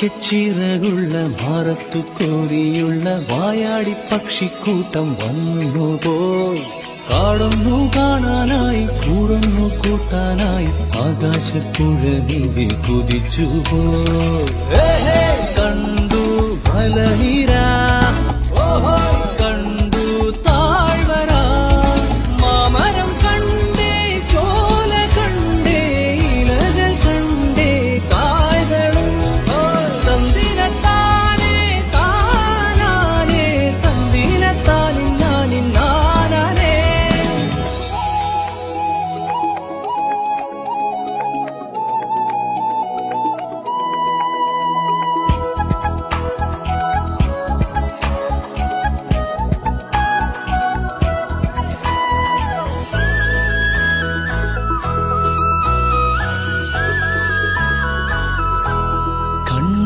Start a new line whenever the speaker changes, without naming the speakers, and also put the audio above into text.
ചിറകുള്ള ഭാരത്തു കോരിയുള്ള വായാടി പക്ഷിക്കൂട്ടം വന്നുപോയി. കാടൊന്നു കാണാനായി കൂടൊന്നു കൂട്ടാനായി ആകാശപ്പുഴ നീവി കുതിച്ചുപോയി.